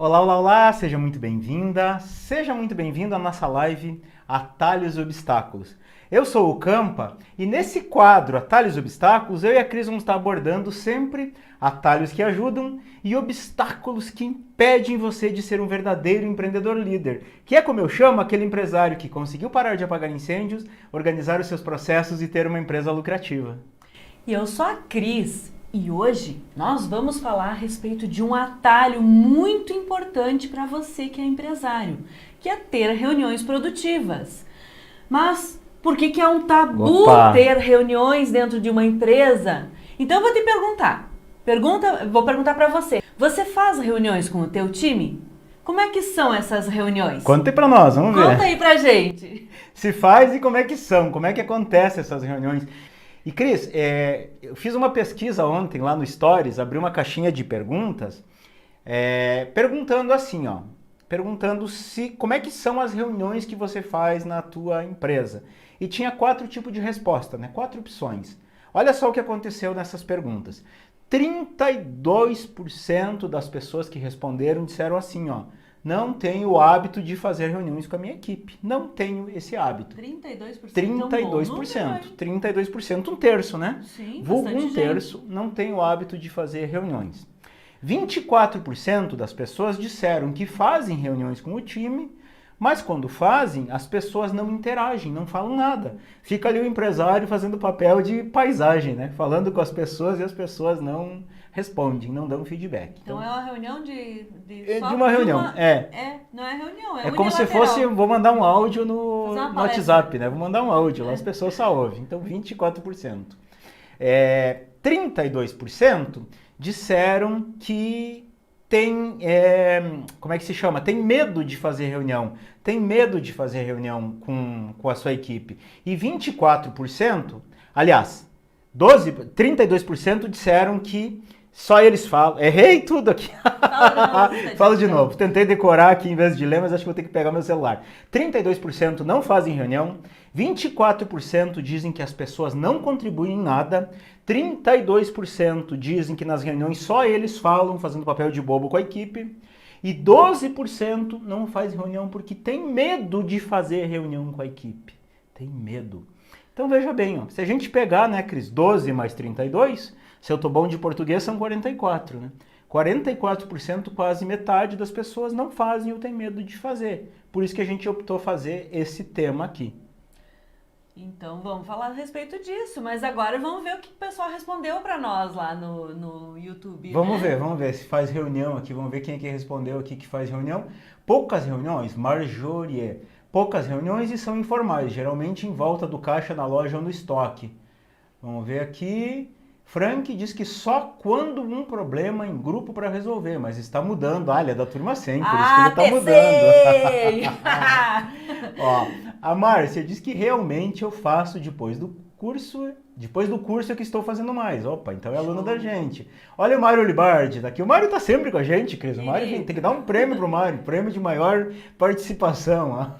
Olá, olá, olá, seja muito bem-vinda, seja muito bem-vindo à nossa live Atalhos e Obstáculos. Eu sou o Campa e nesse quadro Atalhos e Obstáculos, eu e a Cris vamos estar abordando sempre atalhos que ajudam e obstáculos que impedem você de ser um verdadeiro empreendedor líder, que é como eu chamo aquele empresário que conseguiu parar de apagar incêndios, organizar os seus processos e ter uma empresa lucrativa. E eu sou a Cris e hoje nós vamos falar a respeito de um atalho muito importante para você que é empresário, que é ter reuniões produtivas. Mas por que é um tabu ter reuniões dentro de uma empresa? Então eu vou te perguntar. Vou perguntar para você. Você faz reuniões com o teu time? Como é que são essas reuniões? Conta aí pra nós, vamos ver. Conta aí pra gente. Se faz e como é que são, como é que acontecem essas reuniões. E Cris, eu fiz uma pesquisa ontem lá no Stories, abri uma caixinha de perguntas, perguntando assim, ó, perguntando como é que são as reuniões que você faz na tua empresa. E tinha 4 tipos de resposta, né? 4 opções. Olha só o que aconteceu nessas perguntas. 32% das pessoas que responderam disseram assim, ó, não tenho o hábito de fazer reuniões com a minha equipe. Não tenho esse hábito. 32%. 32%. 32%, um terço, né? Sim, Vulgo bastante um terço, não tem o hábito de fazer reuniões. 24% das pessoas disseram que fazem reuniões com o time, mas quando fazem, as pessoas não interagem, não falam nada. Fica ali o empresário fazendo papel de paisagem, né? Falando com as pessoas e as pessoas não respondem, não dão feedback. Então é uma reunião de uma reunião, não é reunião, é como se unilateral. fosse, vou mandar um áudio no palestra. WhatsApp, né? Vou mandar um áudio, lá as pessoas só ouvem. Então 24%. 32% disseram que tem, como é que se chama? Tem medo de fazer reunião. Tem medo de fazer reunião com a sua equipe. E 24%, aliás, 32% disseram que só eles falam. Errei tudo aqui. Falo de novo. Tentei decorar aqui em vez de ler, mas acho que vou ter que pegar meu celular. 32% não fazem reunião. 24% dizem que as pessoas não contribuem em nada. 32% dizem que nas reuniões só eles falam, fazendo papel de bobo com a equipe. E 12% não faz reunião porque tem medo de fazer reunião com a equipe. Tem medo. Então veja bem, ó, se a gente pegar, né, Cris, 12 mais 32, se eu tô bom de português, são 44, né? 44%, quase metade das pessoas não fazem ou tem medo de fazer. Por isso que a gente optou fazer esse tema aqui. Então vamos falar a respeito disso, mas agora vamos ver o que o pessoal respondeu para nós lá no YouTube. Vamos ver se faz reunião aqui, vamos ver quem é que respondeu aqui que faz reunião. Poucas reuniões, majoria. Poucas reuniões e são informais, geralmente em volta do caixa na loja ou no estoque. Vamos ver aqui. Frank diz que só quando um problema em grupo para resolver, mas está mudando. Ah, ele é da turma 100, por isso que ele está mudando. Ó, a Márcia diz que realmente eu faço depois do curso é que estou fazendo mais. Opa, então é aluno da gente. Olha o Mário Libardi daqui. O Mário tá sempre com a gente, Cris. O Mário tem que dar um prêmio pro Mário, prêmio de maior participação.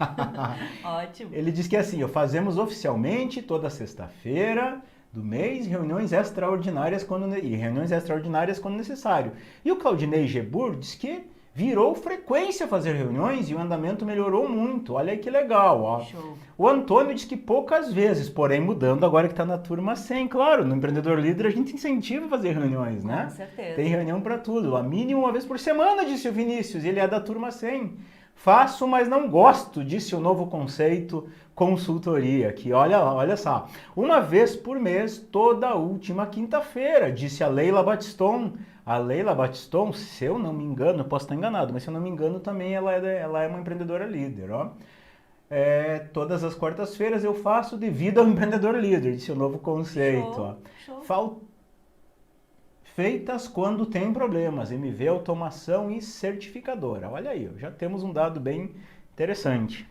Ótimo. Ele diz que assim, fazemos oficialmente toda sexta-feira do mês, reuniões extraordinárias quando necessário. E o Claudinei Gebur diz que virou frequência fazer reuniões e o andamento melhorou muito. Olha aí que legal, ó. Show. O Antônio diz que poucas vezes, porém mudando agora que está na turma 100. Claro, no Empreendedor Líder a gente incentiva a fazer reuniões, né? Com certeza. Tem reunião para tudo. A mínimo uma vez por semana, disse o Vinícius, e ele é da turma 100. Faço, mas não gosto, disse o novo conceito consultoria, que olha só, uma vez por mês, toda última quinta-feira, disse a Leila Batiston. A Leila Batiston, se eu não me engano, posso estar enganado, mas se eu não me engano também ela é uma empreendedora líder, ó. Todas as quartas-feiras eu faço devido ao empreendedor líder, disse o novo conceito. Show. Feitas quando tem problemas, MV, automação e certificadora. Olha aí, já temos um dado bem interessante.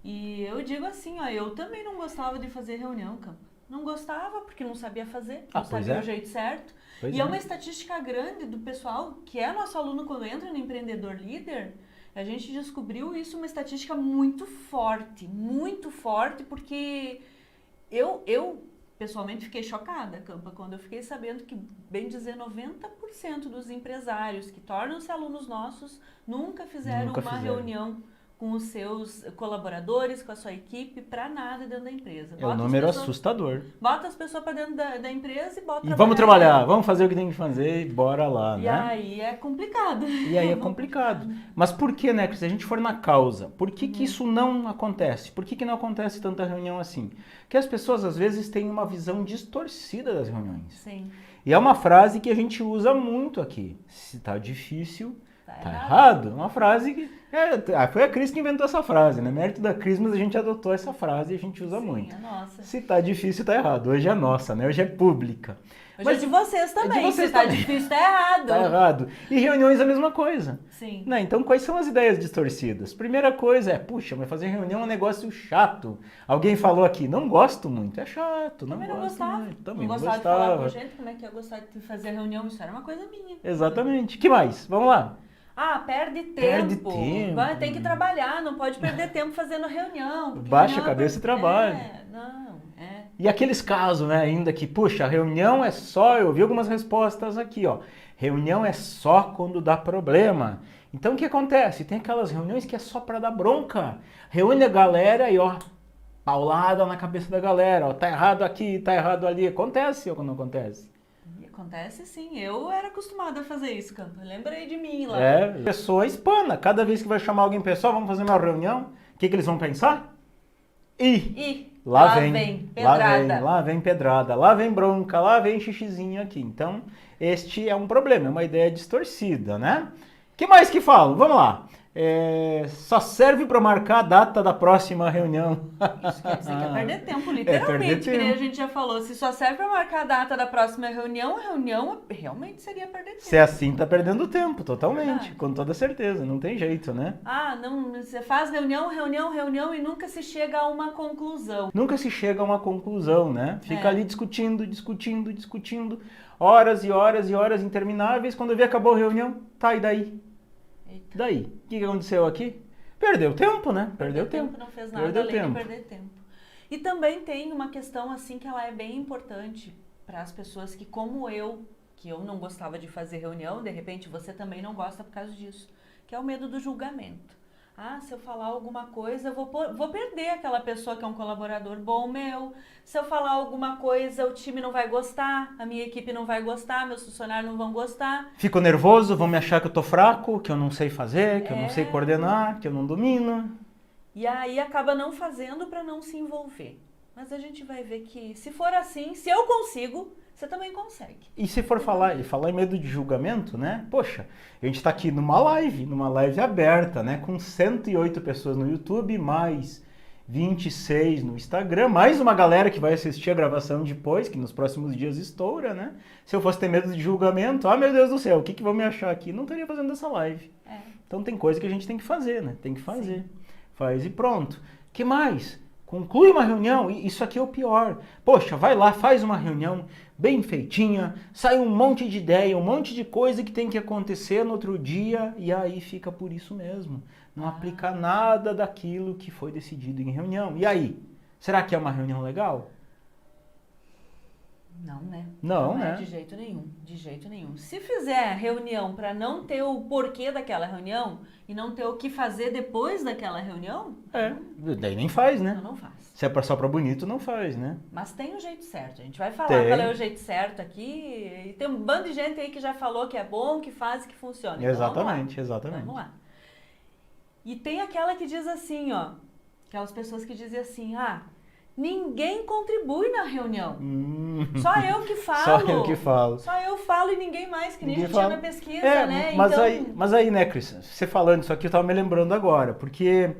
E eu digo assim, ó, eu também não gostava de fazer reunião, Campo. Não gostava porque não sabia fazer, não sabia o jeito certo. E é uma estatística grande do pessoal que é nosso aluno quando entra no Empreendedor Líder. A gente descobriu isso, uma estatística muito forte, porque eu pessoalmente fiquei chocada, Campa, quando eu fiquei sabendo que, bem dizer, 90% dos empresários que tornam-se alunos nossos nunca fizeram uma reunião com os seus colaboradores, com a sua equipe, para nada dentro da empresa. É um número assustador. Bota as pessoas para dentro da empresa e bota E vamos trabalhar, vamos fazer o que tem que fazer e bora lá, e né? aí é complicado. E aí é complicado. Mas por que, né, se a gente for na causa, por que que isso não acontece? Por que que não acontece tanta reunião assim? Porque as pessoas, às vezes, têm uma visão distorcida das reuniões. Sim. E é uma frase que a gente usa muito aqui. Se tá difícil, tá errado. Uma frase que... foi a Cris que inventou essa frase, né? Mérito da Cris, mas a gente adotou essa frase e a gente usa muito. É nossa. Se tá difícil, tá errado. Hoje é nossa, né? Hoje é pública. Mas é de vocês também. É de vocês se tá também. difícil, tá errado. Tá errado. E reuniões é a mesma coisa. Sim. Né? Então, quais são as ideias distorcidas? Primeira coisa é, puxa, mas fazer reunião é um negócio chato. Alguém falou aqui, não gosto muito, é chato. Também não gostava. muito. Também não não gostava de falar com gostava. gente, como é que eu gostava de fazer reunião? Isso era uma coisa minha. Exatamente. Que mais? Vamos lá. Ah, perde tempo. Perde tempo. Tem que trabalhar, não pode perder tempo fazendo reunião. Baixa reunião a cabeça e trabalha. É. E aqueles casos, né, ainda que, puxa, a reunião é só, eu vi algumas respostas aqui, ó. Reunião é só quando dá problema. Então o que acontece? Tem aquelas reuniões que é só para dar bronca. Reúne a galera e, ó, paulada na cabeça da galera, ó, tá errado aqui, tá errado ali. Acontece ou não acontece? Acontece sim, eu era acostumada a fazer isso, Campo. Lembrei de mim lá. É, a pessoa espana. Cada vez que vai chamar alguém pessoal, vamos fazer uma reunião, o que eles vão pensar? Lá vem pedrada. Lá vem pedrada, lá vem bronca, lá vem xixizinho aqui. Então, este é um problema, é uma ideia distorcida, né? O que mais que falam? Vamos lá. Só serve para marcar a data da próxima reunião. Isso quer dizer que é perder tempo, literalmente, que nem a gente já falou. Se só serve para marcar a data da próxima reunião, a reunião realmente seria perder tempo. Se é assim, tá perdendo tempo, totalmente, Verdade. com toda certeza, não tem jeito, né? Ah, não, você faz reunião e nunca se chega a uma conclusão. Nunca se chega a uma conclusão, né? Fica ali discutindo, horas e horas e horas intermináveis, quando vê acabou a reunião, tá, e daí? Eita. Daí? O que aconteceu aqui? Perdeu tempo, né? Perdeu tempo. Não fez nada além de perder tempo. E também tem uma questão assim que ela é bem importante para as pessoas que, como eu, que eu não gostava de fazer reunião, de repente você também não gosta por causa disso, que é o medo do julgamento. Ah, se eu falar alguma coisa, eu vou perder aquela pessoa que é um colaborador bom meu. Se eu falar alguma coisa, o time não vai gostar, a minha equipe não vai gostar, meus funcionários não vão gostar. Fico nervoso, vão me achar que eu tô fraco, que eu não sei fazer, que eu não sei coordenar, que eu não domino. E aí acaba não fazendo para não se envolver. Mas a gente vai ver que se for assim, se eu consigo, você também consegue. E se for falar em medo de julgamento, né? Poxa, a gente tá aqui numa live aberta, né? Com 108 pessoas no YouTube, mais 26 no Instagram, mais uma galera que vai assistir a gravação depois, que nos próximos dias estoura, né? Se eu fosse ter medo de julgamento, meu Deus do céu, o que vão me achar aqui? Não estaria fazendo essa live. Então tem coisa que a gente tem que fazer, né? Tem que fazer. Sim. Faz e pronto. Que mais? Conclui uma reunião, e isso aqui é o pior. Poxa, vai lá, faz uma reunião bem feitinha, sai um monte de ideia, um monte de coisa que tem que acontecer no outro dia, e aí fica por isso mesmo. Não aplica nada daquilo que foi decidido em reunião. E aí? Será que é uma reunião legal? Não, né? Não, né? De jeito nenhum. Se fizer reunião para não ter o porquê daquela reunião e não ter o que fazer depois daquela reunião... daí nem faz, né? Não faz. Se é só pra bonito, não faz, né? Mas tem o jeito certo. A gente vai falar qual é o jeito certo aqui. E tem um bando de gente aí que já falou que é bom, que faz e que funciona. Então, exatamente. Vamos lá. E tem aquela que diz assim, ó. Aquelas pessoas que dizem assim, ninguém contribui na reunião. Só eu que falo. Só eu falo e ninguém mais, que nem a gente tinha na pesquisa, né? Mas aí, né, Cris, você falando isso aqui, eu tava me lembrando agora, porque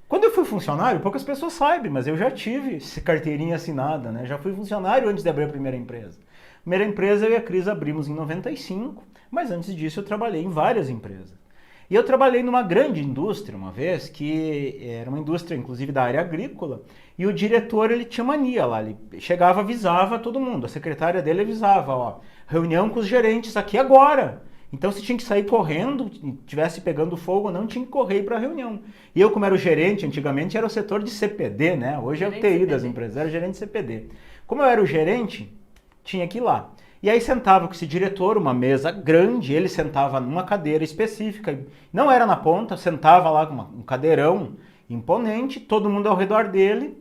quando eu fui funcionário, poucas pessoas sabem, mas eu já tive carteirinha assinada, né? Já fui funcionário antes de abrir a primeira empresa. A primeira empresa eu e a Cris abrimos em 95, mas antes disso eu trabalhei em várias empresas. E eu trabalhei numa grande indústria uma vez, que era uma indústria inclusive da área agrícola, e o diretor ele tinha mania lá, ele chegava, avisava todo mundo, a secretária dele avisava, reunião com os gerentes aqui agora. Então você tinha que sair correndo, tivesse pegando fogo ou não, tinha que correr para a reunião. E eu, como era o gerente, antigamente era o setor de CPD, né? Hoje é o TI das empresas, era o gerente de CPD. Como eu era o gerente, tinha que ir lá. E aí sentava com esse diretor, uma mesa grande, ele sentava numa cadeira específica, não era na ponta, sentava lá com um cadeirão imponente, todo mundo ao redor dele,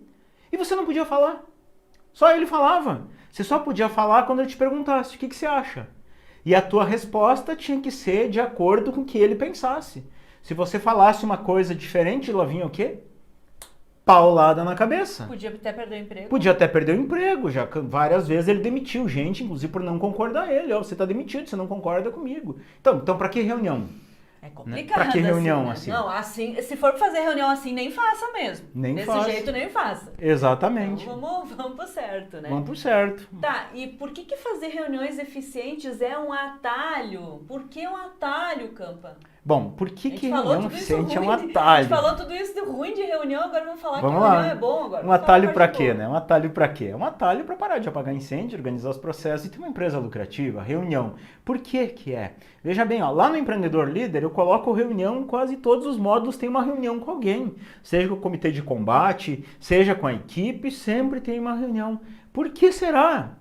e você não podia falar. Só ele falava. Você só podia falar quando ele te perguntasse, o que você acha? E a tua resposta tinha que ser de acordo com o que ele pensasse. Se você falasse uma coisa diferente, lá vinha o quê? Paulada na cabeça. Podia até perder o emprego. Podia até perder o emprego, já várias vezes ele demitiu gente, inclusive por não concordar ele. Ó, você está demitido, você não concorda comigo. Então para que reunião? É complicado. Né? Para que reunião né? assim? Não, assim, se for fazer reunião assim, nem faça mesmo. Nem Desse faça. jeito, nem faça. Exatamente. Então, vamos pro certo, né? Vamos pro certo. Tá, e por que fazer reuniões eficientes é um atalho? Por que um atalho, Campa? Bom, por que reunião eficiente é um atalho? A gente falou tudo isso de ruim de reunião, agora vamos falar vamos que lá. reunião é bom agora. Um atalho para quê, né? Um atalho para quê? É um atalho para parar de apagar incêndio, organizar os processos e ter uma empresa lucrativa, reunião. Por que é? Veja bem, ó, lá no Empreendedor Líder eu coloco reunião, quase todos os módulos tem uma reunião com alguém. Seja com o comitê de combate, seja com a equipe, sempre tem uma reunião. Por que será?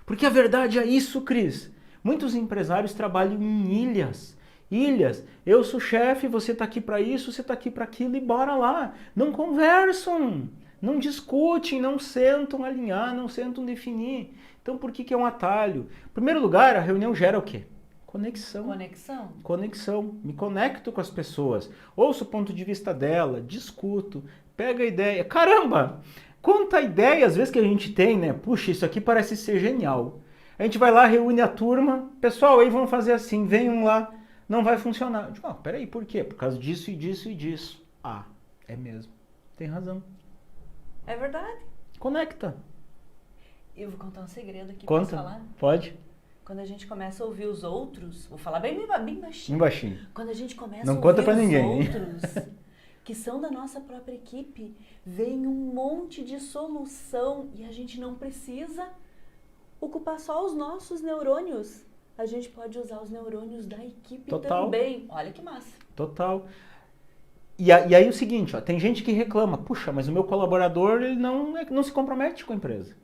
Porque a verdade é isso, Cris. Muitos empresários trabalham em ilhas. Ilhas, eu sou chefe, você está aqui para isso, você está aqui para aquilo e bora lá. Não conversam, não discutem, não sentam alinhar, não sentam definir. Então por que é um atalho? Em primeiro lugar, a reunião gera o quê? Conexão. Conexão. Conexão. Me conecto com as pessoas, ouço o ponto de vista dela, discuto, pega a ideia. Caramba, quanta ideia às vezes que a gente tem, né? Puxa, isso aqui parece ser genial. A gente vai lá, reúne a turma, pessoal, aí vamos fazer assim, venham lá. Não vai funcionar. Eu digo, peraí, por quê? Por causa disso e disso e disso. Ah, é mesmo. Tem razão. É verdade. Conecta. Eu vou contar um segredo aqui. Conta. Posso falar? Pode. Quando a gente começa a ouvir os outros, vou falar bem baixinho. Bem baixinho. Quando a gente começa não a ouvir conta pra os ninguém, outros, que são da nossa própria equipe, vem um monte de solução e a gente não precisa ocupar só os nossos neurônios. A gente pode usar os neurônios da equipe também. Olha que massa. Total. E aí o seguinte, ó, tem gente que reclama, puxa, mas o meu colaborador ele não se compromete com a empresa.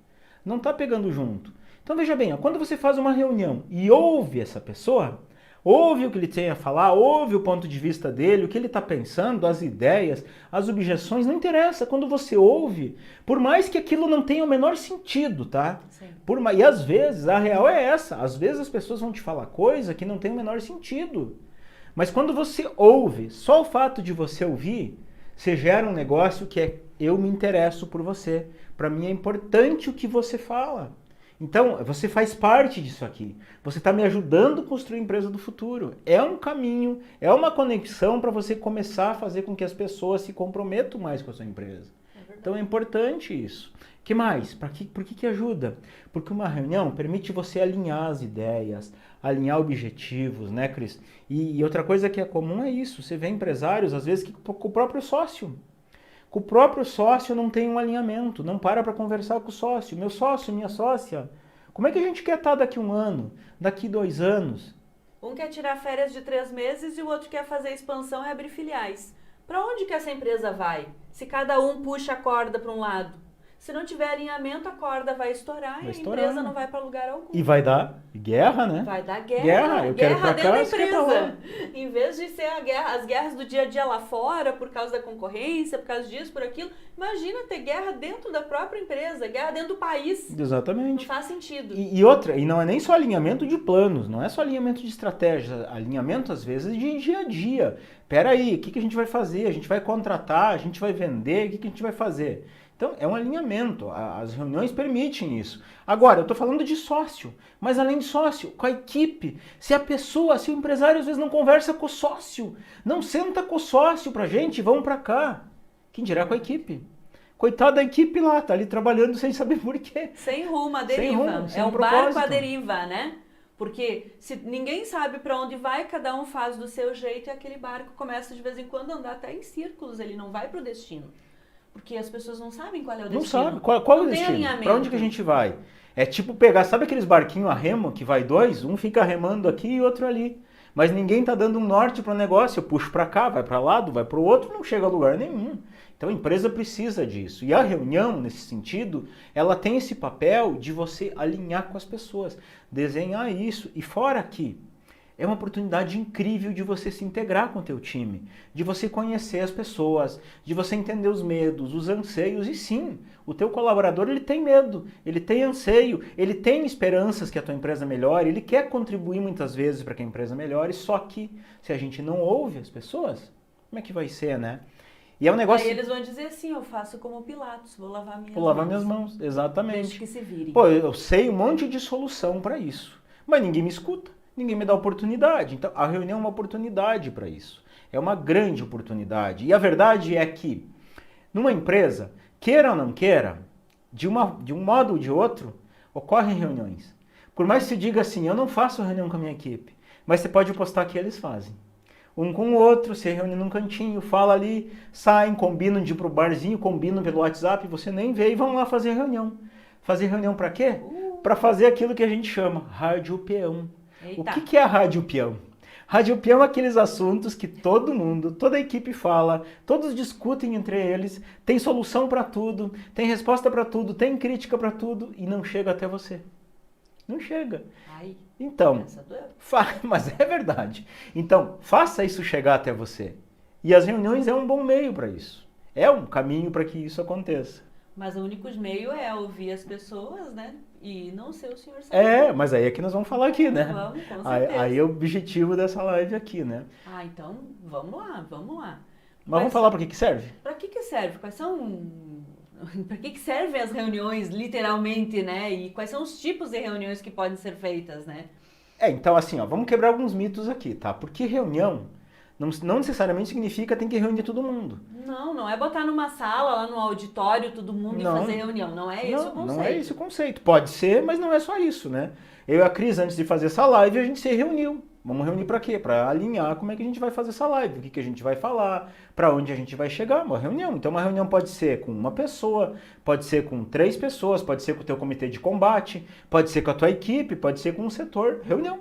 Não está pegando junto. Então veja bem, ó, quando você faz uma reunião e ouve essa pessoa, ouve o que ele tem a falar, ouve o ponto de vista dele, o que ele está pensando, as ideias, as objeções, não interessa. Quando você ouve, por mais que aquilo não tenha o menor sentido, tá? Sim. E às vezes, a real é essa, às vezes as pessoas vão te falar coisa que não tem o menor sentido. Mas quando você ouve, só o fato de você ouvir, você gera um negócio que é eu me interesso por você. Para mim é importante o que você fala. Então, você faz parte disso aqui. Você está me ajudando a construir a empresa do futuro. É um caminho, é uma conexão para você começar a fazer com que as pessoas se comprometam mais com a sua empresa. Então é importante isso. Que mais? Por que ajuda? Porque uma reunião permite você alinhar as ideias, alinhar objetivos, né, Cris? E outra coisa que é comum é isso. Você vê empresários, às vezes, com o próprio sócio. Com o próprio sócio não tem um alinhamento, não para conversar com o sócio. Meu sócio, minha sócia, como é que a gente quer estar daqui 1 ano, daqui 2 anos? Um quer tirar férias de 3 meses e o outro quer fazer expansão e abrir filiais. Para onde que essa empresa vai? Se cada um puxa a corda para um lado. Se não tiver alinhamento, a corda vai estourar e a empresa não vai para lugar algum. E vai dar guerra, né? Vai dar guerra. Eu quero ir pra dentro cá, da você quer pra lá. empresa. Em vez de ser as guerras do dia a dia lá fora, por causa da concorrência, por causa disso, por aquilo, imagina ter guerra dentro da própria empresa, guerra dentro do país. Exatamente. Não faz sentido. E outra, e não é nem só alinhamento de planos, não é só alinhamento de estratégia, alinhamento às vezes de dia a dia. Peraí, o que a gente vai fazer? A gente vai contratar, a gente vai vender, o que a gente vai fazer? Então, é um alinhamento, as reuniões permitem isso. Agora, eu estou falando de sócio, mas além de sócio, com a equipe. Se o empresário às vezes não conversa com o sócio, não senta com o sócio pra gente, vamos pra cá. Quem dirá com a equipe? Coitado da equipe lá, tá ali trabalhando sem saber por quê. Sem rumo, a deriva. Sem rumo, sem é um propósito. barco à deriva, né? Porque se ninguém sabe para onde vai, cada um faz do seu jeito e aquele barco começa de vez em quando a andar até em círculos, ele não vai para o destino. Porque as pessoas não sabem qual é o destino. Não sabe. Qual é o destino? Para onde que a gente vai? É tipo pegar, sabe aqueles barquinhos a remo que vai 2? Um fica remando aqui e outro ali. mas ninguém está dando um norte para o negócio. Eu puxo para cá, vai para lado, vai para o outro, não chega a lugar nenhum. Então a empresa precisa disso. E a reunião, nesse sentido, ela tem esse papel de você alinhar com as pessoas, desenhar isso. E fora que é uma oportunidade incrível de você se integrar com o teu time, de você conhecer as pessoas, de você entender os medos, os anseios. E sim, o teu colaborador ele tem medo, ele tem anseio, ele tem esperanças que a tua empresa melhore, ele quer contribuir muitas vezes para que a empresa melhore, só que se a gente não ouve as pessoas, como é que vai ser, né? E é um negócio... Aí eles vão dizer assim, eu faço como Pilatos, vou lavar minhas mãos. Vou lavar minhas mãos, exatamente. Deixa que se virem. Pô, eu sei um monte de solução para isso, mas ninguém me escuta, ninguém me dá oportunidade. Então, a reunião é uma oportunidade para isso. É uma grande oportunidade. E a verdade é que, numa empresa, queira ou não queira, de um modo ou de outro, ocorrem reuniões. Por mais que se diga assim, eu não faço reunião com a minha equipe, mas você pode postar que eles fazem. Um com o outro, se reúne num cantinho, fala ali, saem, combinam de ir pro barzinho, combinam pelo WhatsApp, você nem vê e vão lá fazer reunião. Fazer reunião para quê? Para fazer aquilo que a gente chama rádio peão. Eita. O que é a rádio peão? Rádio peão é aqueles assuntos que todo mundo, toda a equipe fala, todos discutem entre eles, tem solução para tudo, tem resposta para tudo, tem crítica para tudo e não chega até você. Não chega. Ai, então, mas é verdade. Então, faça isso chegar até você. E as reuniões é um bom meio para isso. É um caminho para que isso aconteça. Mas o único meio é ouvir as pessoas, né? E não ser o senhor Salvador. É, mas aí é que nós vamos falar aqui, né? Vamos, com certeza. Aí é o objetivo dessa live aqui, né? Ah, então vamos lá, vamos lá. Mas vamos falar para que serve? Para que serve? Quais são... Para que servem as reuniões, literalmente, né? E quais são os tipos de reuniões que podem ser feitas, né? Então assim, ó, vamos quebrar alguns mitos aqui, tá? Porque reunião não necessariamente significa tem que reunir todo mundo. Não é botar numa sala, lá no auditório, todo mundo e fazer reunião. Não é esse o conceito. Não é esse o conceito. Pode ser, mas não é só isso, né? Eu e a Cris, antes de fazer essa live, a gente se reuniu. Vamos reunir para quê? Para alinhar como é que a gente vai fazer essa live, o que a gente vai falar, para onde a gente vai chegar, uma reunião. Então uma reunião pode ser com uma pessoa, pode ser com 3 pessoas, pode ser com o teu comitê de combate, pode ser com a tua equipe, pode ser com um setor. Reunião.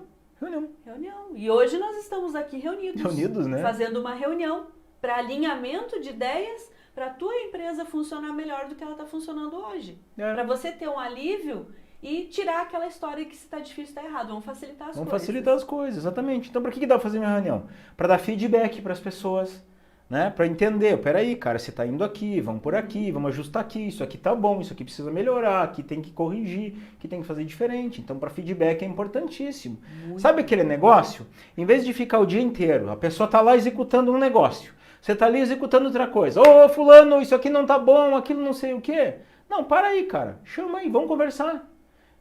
E hoje nós estamos aqui reunidos, né? Fazendo uma reunião para alinhamento de ideias para a tua empresa funcionar melhor do que ela está funcionando hoje. Para você ter um alívio e tirar aquela história que se está difícil, está errado. Vamos facilitar as coisas. Vamos facilitar as coisas, exatamente. Então, para que dá para fazer uma reunião? Para dar feedback para as pessoas, né? Para entender, peraí, cara, você está indo aqui, vamos por aqui, vamos ajustar aqui, isso aqui tá bom, isso aqui precisa melhorar, aqui tem que corrigir, aqui tem que fazer diferente. Então, para feedback é importantíssimo. Sabe aquele negócio? Em vez de ficar o dia inteiro, a pessoa está lá executando um negócio, você está ali executando outra coisa. Ô, fulano, isso aqui não tá bom, aquilo não sei o quê. Não, para aí, cara. Chama aí, vamos conversar.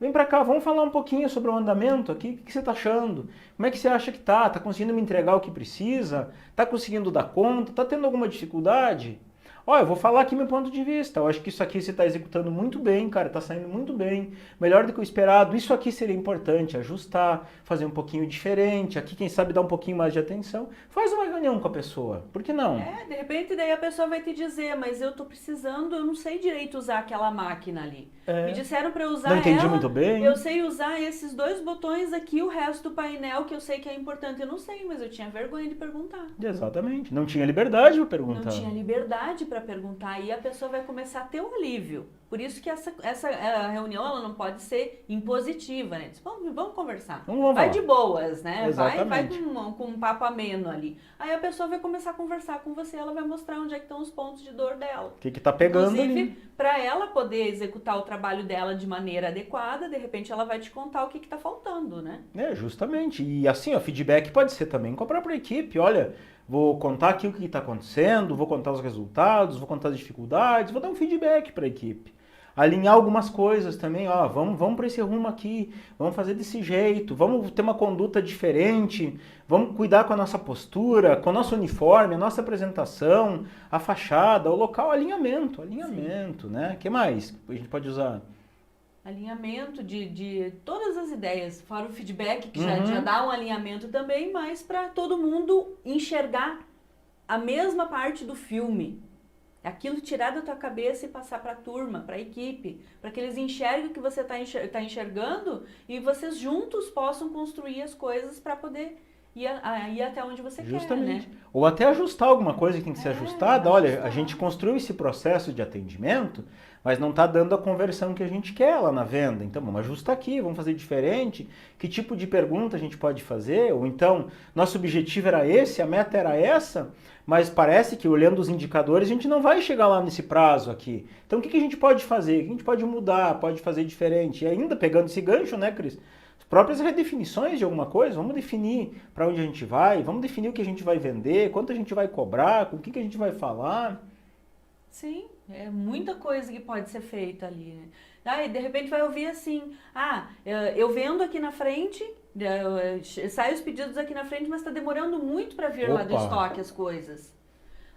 Vem pra cá, vamos falar um pouquinho sobre o andamento aqui, o que você tá achando? Como é que você acha que tá? Tá conseguindo me entregar o que precisa? Tá conseguindo dar conta? Tá tendo alguma dificuldade? Ó, eu vou falar aqui meu ponto de vista. Eu acho que isso aqui você está executando muito bem, cara. Tá saindo muito bem. Melhor do que o esperado. Isso aqui seria importante. Ajustar, fazer um pouquinho diferente. Aqui, quem sabe, dar um pouquinho mais de atenção. Faz uma reunião com a pessoa. Por que não? De repente, daí a pessoa vai te dizer, mas eu tô precisando, eu não sei direito usar aquela máquina ali. Me disseram para usar ela. Não entendi muito bem. Eu sei usar esses 2 botões aqui, o resto do painel que eu sei que é importante. Eu não sei, mas eu tinha vergonha de perguntar. Exatamente. Não tinha liberdade para perguntar. Não tinha liberdade para perguntar e a pessoa vai começar a ter um alívio. Por isso que essa reunião ela não pode ser impositiva, né? Vamos conversar. Vai de boas, né? Vai com um papo ameno ali. Aí a pessoa vai começar a conversar com você, ela vai mostrar onde é que estão os pontos de dor dela. O que tá pegando Inclusive, para ela poder executar o trabalho dela de maneira adequada, de repente ela vai te contar o que tá faltando, né? Justamente. E assim, o feedback pode ser também com a própria equipe. Olha, vou contar aqui o que está acontecendo, vou contar os resultados, vou contar as dificuldades, vou dar um feedback para a equipe. Alinhar algumas coisas também, ó, vamos para esse rumo aqui, vamos fazer desse jeito, vamos ter uma conduta diferente, vamos cuidar com a nossa postura, com o nosso uniforme, a nossa apresentação, a fachada, o local, alinhamento, né? O que mais a gente pode usar? Alinhamento de todas as ideias, fora o feedback, que já dá um alinhamento também, mas para todo mundo enxergar a mesma parte do filme. Aquilo tirar da tua cabeça e passar para a turma, para a equipe, para que eles enxerguem o que você está enxergando e vocês juntos possam construir as coisas para poder ir até onde você Justamente. quer, né? Ou até ajustar alguma coisa que tem que ser ajustada. Olha, ajustar. a gente construiu esse processo de atendimento, mas não está dando a conversão que a gente quer lá na venda. Então, vamos ajustar aqui, vamos fazer diferente. Que tipo de pergunta a gente pode fazer? Ou então, nosso objetivo era esse, a meta era essa, mas parece que olhando os indicadores a gente não vai chegar lá nesse prazo aqui. Então, o que a gente pode fazer? O que a gente pode mudar, pode fazer diferente? E ainda pegando esse gancho, né, Cris? Próprias redefinições de alguma coisa, vamos definir para onde a gente vai, vamos definir o que a gente vai vender, quanto a gente vai cobrar, com o que a gente vai falar. Sim, é muita coisa que pode ser feita ali, né? Aí, de repente vai ouvir assim, eu vendo aqui na frente, sai os pedidos aqui na frente, mas está demorando muito para vir lá do estoque as coisas.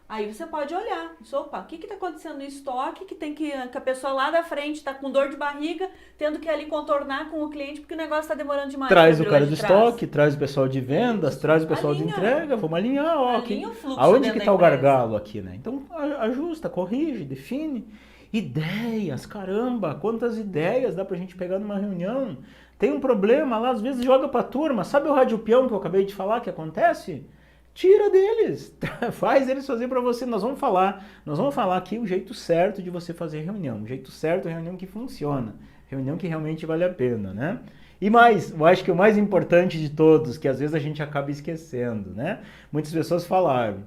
Aí você pode olhar, opa, o que está acontecendo no estoque que a pessoa lá da frente está com dor de barriga, tendo que ali contornar com o cliente porque o negócio está demorando demais. Traz o cara do estoque, traz o pessoal de vendas, traz o pessoal de entrega, vamos alinhar, alinha o fluxo aonde que está o gargalo aqui, né? Então ajusta, corrige, define. Ideias, caramba, quantas ideias dá pra gente pegar numa reunião? Tem um problema lá, às vezes joga pra turma, sabe o rádio peão que eu acabei de falar que acontece? Tira deles, faz eles fazer para você. Nós vamos falar aqui o jeito certo de você fazer reunião, o jeito certo, reunião que funciona, reunião que realmente vale a pena, né? E mais, eu acho que o mais importante de todos, que às vezes a gente acaba esquecendo, né? Muitas pessoas falaram,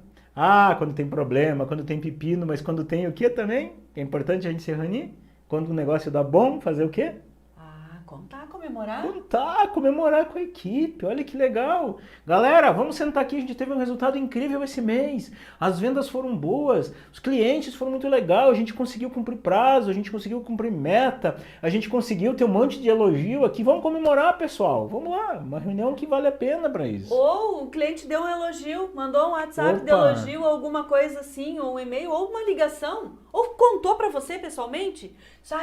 quando tem problema, quando tem pepino, mas quando tem o que também? É importante a gente se reunir? Quando o negócio dá bom, fazer o quê? Comemorar com a equipe, olha que legal. Galera, vamos sentar aqui, a gente teve um resultado incrível esse mês, as vendas foram boas, os clientes foram muito legais, a gente conseguiu cumprir prazo, a gente conseguiu cumprir meta, a gente conseguiu ter um monte de elogio aqui, vamos comemorar, pessoal, vamos lá, uma reunião que vale a pena para isso. Ou o cliente deu um elogio, mandou um WhatsApp de elogio, alguma coisa assim, ou um e-mail, ou uma ligação, ou contou para você pessoalmente,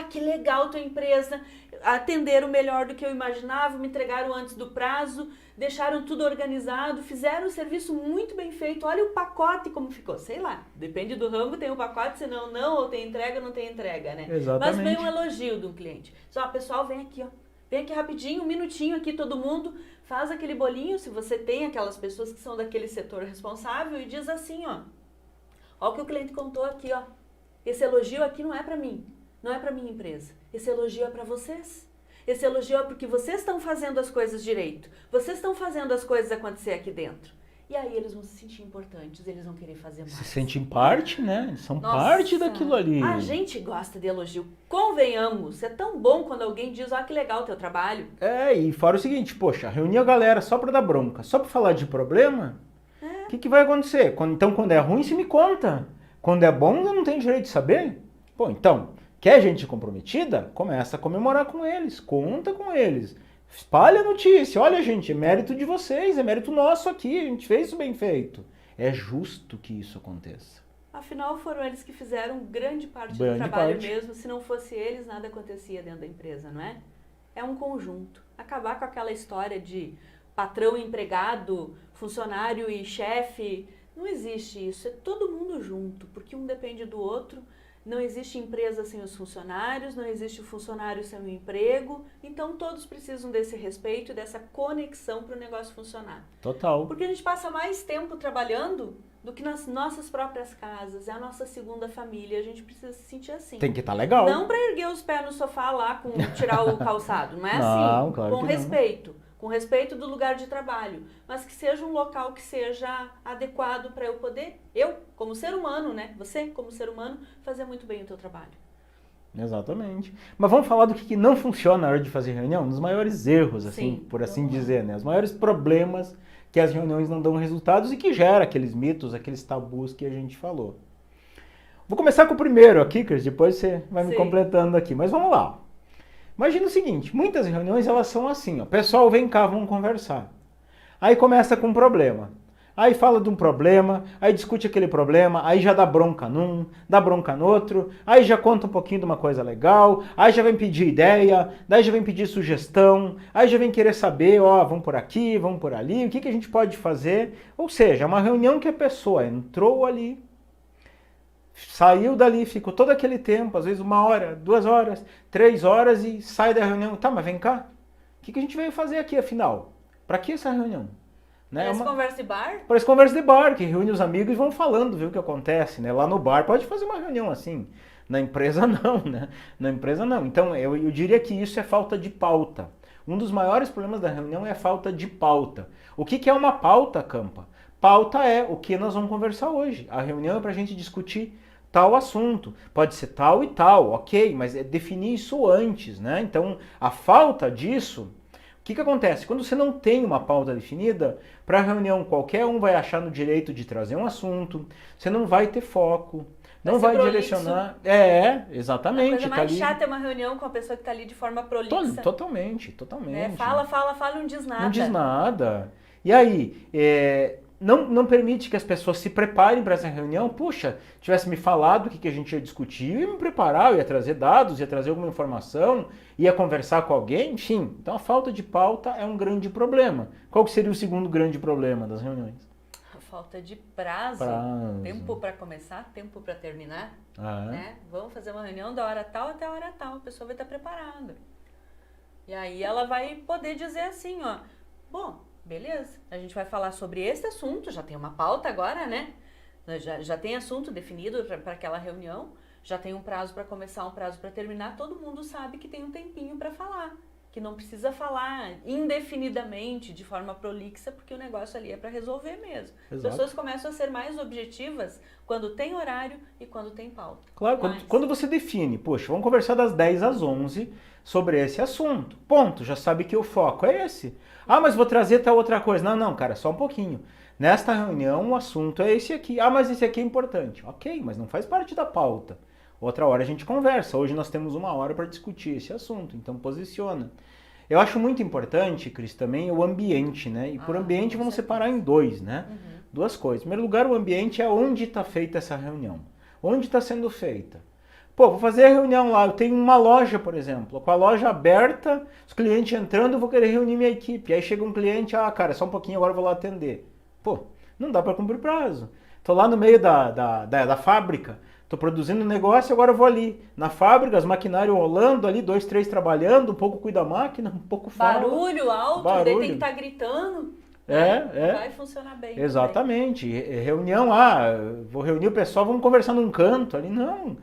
que legal tua empresa, atenderam melhor do que eu imaginava, me entregaram antes do prazo, deixaram tudo organizado, fizeram um serviço muito bem feito, olha o pacote como ficou, sei lá, depende do ramo, tem o pacote, senão não, ou tem entrega, não tem entrega, né? Exatamente. Mas veio um elogio do cliente, pessoal, vem aqui rapidinho, um minutinho aqui, todo mundo, faz aquele bolinho, se você tem aquelas pessoas que são daquele setor responsável, e diz assim, ó o que o cliente contou aqui, esse elogio aqui não é para mim, não é para minha empresa, esse elogio é para vocês. Esse elogio é porque vocês estão fazendo as coisas direito. Vocês estão fazendo as coisas acontecer aqui dentro. E aí eles vão se sentir importantes, eles vão querer fazer mais. Se sentem parte, né? Eles são parte daquilo ali. A gente gosta de elogio. Convenhamos, é tão bom quando alguém diz, que legal o teu trabalho. E fora o seguinte, poxa, reunir a galera só para dar bronca, só para falar de problema, o que vai acontecer? Então quando é ruim, você me conta. Quando é bom, eu não tenho direito de saber. Então... Quer gente comprometida? Começa a comemorar com eles, conta com eles, espalha a notícia. Olha, gente, é mérito de vocês, é mérito nosso aqui, a gente fez isso bem feito. É justo que isso aconteça. Afinal, foram eles que fizeram grande parte do trabalho mesmo. Se não fosse eles, nada acontecia dentro da empresa, não é? É um conjunto. Acabar com aquela história de patrão e empregado, funcionário e chefe, não existe isso. É todo mundo junto, porque um depende do outro. Não existe empresa sem os funcionários, não existe o funcionário sem o emprego. Então, todos precisam desse respeito e dessa conexão para o negócio funcionar. Total. Porque a gente passa mais tempo trabalhando do que nas nossas próprias casas. É a nossa segunda família. A gente precisa se sentir assim. Tem que estar legal. Não para erguer os pés no sofá lá, tirar o calçado. Não é não, assim. Claro com respeito. Com respeito do lugar de trabalho, mas que seja um local que seja adequado para eu poder, como ser humano, né? Você, como ser humano, fazer muito bem o teu trabalho. Exatamente. Mas vamos falar do que não funciona na hora de fazer reunião? Um dos maiores erros, assim, por assim dizer, né? Os maiores problemas que as reuniões não dão resultados e que gera aqueles mitos, aqueles tabus que a gente falou. Vou começar com o primeiro aqui, Cris, depois você vai me completando aqui. Mas vamos lá. Imagina o seguinte, muitas reuniões elas são assim, pessoal, vem cá, vamos conversar. Aí começa com um problema. Aí fala de um problema, aí discute aquele problema, aí já dá bronca num, dá bronca no outro, aí já conta um pouquinho de uma coisa legal, aí já vem pedir ideia, daí já vem pedir sugestão, aí já vem querer saber, vamos por aqui, vamos por ali, o que a gente pode fazer. Ou seja, é uma reunião que a pessoa entrou ali, saiu dali, ficou todo aquele tempo, às vezes 1 hora, 2 horas, 3 horas e sai da reunião. Tá, mas vem cá, o que a gente veio fazer aqui afinal? Para que essa reunião? Né? Parece conversa de bar? Parece conversa de bar, que reúne os amigos e vão falando, vê o que acontece, né? Lá no bar pode fazer uma reunião assim, na empresa não, né? Na empresa não. Então eu diria que isso é falta de pauta. Um dos maiores problemas da reunião é a falta de pauta. O que é uma pauta, Campa? Pauta é o que nós vamos conversar hoje. A reunião é para a gente discutir tal assunto. Pode ser tal e tal, ok, mas é definir isso antes, né? Então a falta disso... O que acontece? Quando você não tem uma pauta definida, para a reunião qualquer um vai achar no direito de trazer um assunto, você não vai ter foco, não vai direcionar. Exatamente. A coisa mais chata é uma reunião com a pessoa que está ali de forma prolixa. Totalmente. Fala e não diz nada. Não diz nada. E aí, não permite que as pessoas se preparem para essa reunião. Puxa, tivesse me falado o que a gente ia discutir, eu ia me preparar, eu ia trazer dados, ia trazer alguma informação, ia conversar com alguém, enfim. Então a falta de pauta é um grande problema. Qual que seria o segundo grande problema das reuniões? A falta de prazo. Tempo para começar, tempo para terminar. Né? Vamos fazer uma reunião da hora tal até a hora tal, a pessoa vai estar preparada. E aí ela vai poder dizer assim, ó, bom, beleza, a gente vai falar sobre esse assunto, já tem uma pauta agora, né? Já tem assunto definido para aquela reunião, já tem um prazo para começar, um prazo para terminar, todo mundo sabe que tem um tempinho para falar, que não precisa falar indefinidamente, de forma prolixa, porque o negócio ali é para resolver mesmo. Exato. As pessoas começam a ser mais objetivas quando tem horário e quando tem pauta. Claro, quando você define, poxa, vamos conversar das 10 às 11 sobre esse assunto. Ponto, já sabe que o foco é esse. Ah, mas vou trazer tal outra coisa. Não, cara, só um pouquinho. Nesta reunião o assunto é esse aqui. Ah, mas esse aqui é importante. Ok, mas não faz parte da pauta. Outra hora a gente conversa. Hoje nós temos 1 hora para discutir esse assunto, então posiciona. Eu acho muito importante, Cris, também o ambiente, né? E por ambiente vamos separar em dois, né? Duas coisas. Em primeiro lugar, o ambiente é onde está feita essa reunião. Onde está sendo feita. Pô, vou fazer a reunião lá, eu tenho uma loja, por exemplo, com a loja aberta, os clientes entrando, eu vou querer reunir minha equipe. Aí chega um cliente, cara, só um pouquinho, agora eu vou lá atender. Pô, não dá para cumprir prazo. Tô lá no meio da fábrica, tô produzindo um negócio, agora eu vou ali. Na fábrica, os maquinários rolando ali, 2, 3 trabalhando, um pouco cuida da máquina, um pouco fala. Barulho alto, daí tem que estar gritando. Vai funcionar bem. Exatamente. Também. Reunião, vou reunir o pessoal, vamos conversar num canto ali. Não.